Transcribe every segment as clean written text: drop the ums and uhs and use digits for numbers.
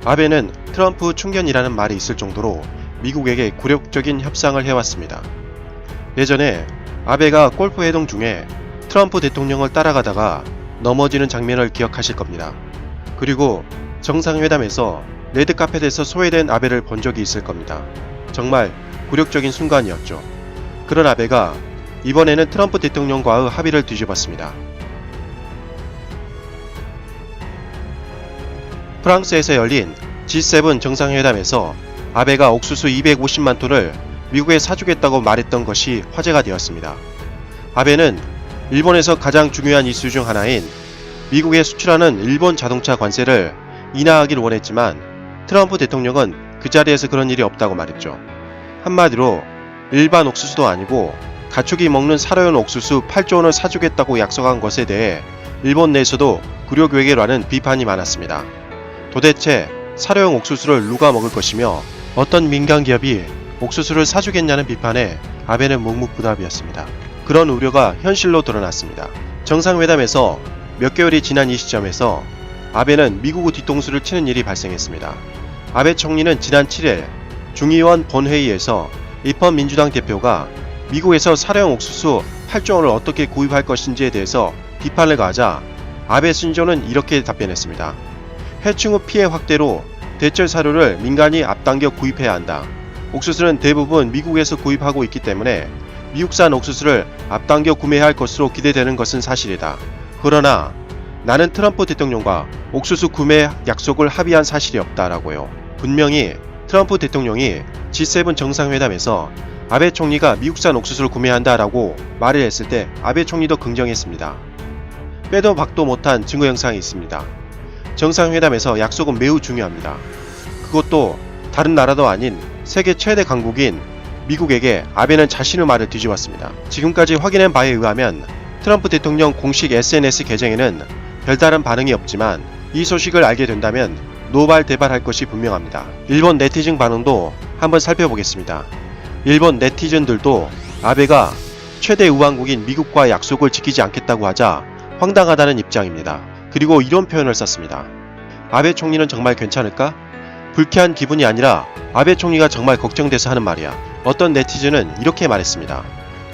아베는 트럼프 충견이라는 말이 있을 정도로 미국에게 굴욕적인 협상을 해왔습니다. 예전에 아베가 골프 회동 중에 트럼프 대통령을 따라가다가 넘어지는 장면을 기억하실 겁니다. 그리고 정상회담에서 레드카펫에서 소외된 아베를 본 적이 있을 겁니다. 정말 굴욕적인 순간이었죠. 그런 아베가 이번에는 트럼프 대통령과의 합의를 뒤집었습니다. 프랑스에서 열린 G7 정상회담에서 아베가 옥수수 250만 톤을 미국에 사주겠다고 말했던 것이 화제가 되었습니다. 아베는 일본에서 가장 중요한 이슈 중 하나인 미국에 수출하는 일본 자동차 관세를 인하하길 원했지만 트럼프 대통령은 그 자리에서 그런 일이 없다고 말했죠. 한마디로 일반 옥수수도 아니고 가축이 먹는 사료용 옥수수 8조 원을 사주겠다고 약속한 것에 대해 일본 내에서도 굴욕 외교라는 비판이 많았습니다. 도대체 사료용 옥수수를 누가 먹을 것이며 어떤 민간 기업이 옥수수를 사주겠냐는 비판에 아베는 묵묵부답이었습니다. 그런 우려가 현실로 드러났습니다. 정상회담에서 몇 개월이 지난 이 시점에서 아베는 미국의 뒤통수를 치는 일이 발생했습니다. 아베 총리는 지난 7일 중의원 본회의에서 입헌 민주당 대표가 미국에서 사료용 옥수수 8조 원을 어떻게 구입할 것인지에 대해서 비판을 가하자 아베 신조는 이렇게 답변했습니다. 해충 후 피해 확대로 대체 사료를 민간이 앞당겨 구입해야 한다. 옥수수는 대부분 미국에서 구입하고 있기 때문에 미국산 옥수수를 앞당겨 구매해야 할 것으로 기대되는 것은 사실이다. 그러나 나는 트럼프 대통령과 옥수수 구매 약속을 합의한 사실이 없다라고요. 분명히 트럼프 대통령이 G7 정상회담에서 아베 총리가 미국산 옥수수를 구매한다라고 말을 했을 때 아베 총리도 긍정했습니다. 빼도 박도 못한 증거 영상이 있습니다. 정상회담에서 약속은 매우 중요합니다. 그것도 다른 나라도 아닌 세계 최대 강국인 미국에게 아베는 자신의 말을 뒤집었습니다. 지금까지 확인한 바에 의하면 트럼프 대통령 공식 SNS 계정에는 별다른 반응이 없지만 이 소식을 알게 된다면 노발대발할 것이 분명합니다. 일본 네티즌 반응도 한번 살펴보겠습니다. 일본 네티즌들도 아베가 최대 우방국인 미국과 약속을 지키지 않겠다고 하자 황당하다는 입장입니다. 그리고 이런 표현을 썼습니다. 아베 총리는 정말 괜찮을까? 불쾌한 기분이 아니라 아베 총리가 정말 걱정돼서 하는 말이야. 어떤 네티즌은 이렇게 말했습니다.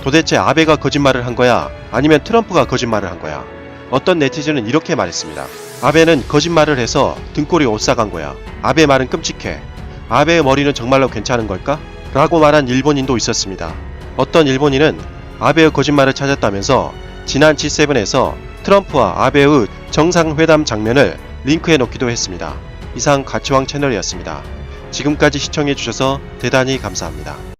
도대체 아베가 거짓말을 한 거야? 아니면 트럼프가 거짓말을 한 거야? 어떤 네티즌은 이렇게 말했습니다. 아베는 거짓말을 해서 등골이 오싹한 거야. 아베 말은 끔찍해. 아베의 머리는 정말로 괜찮은 걸까? 라고 말한 일본인도 있었습니다. 어떤 일본인은 아베의 거짓말을 찾았다면서 지난 G7에서 트럼프와 아베의 정상회담 장면을 링크해 놓기도 했습니다. 이상 가치왕 채널이었습니다. 지금까지 시청해주셔서 대단히 감사합니다.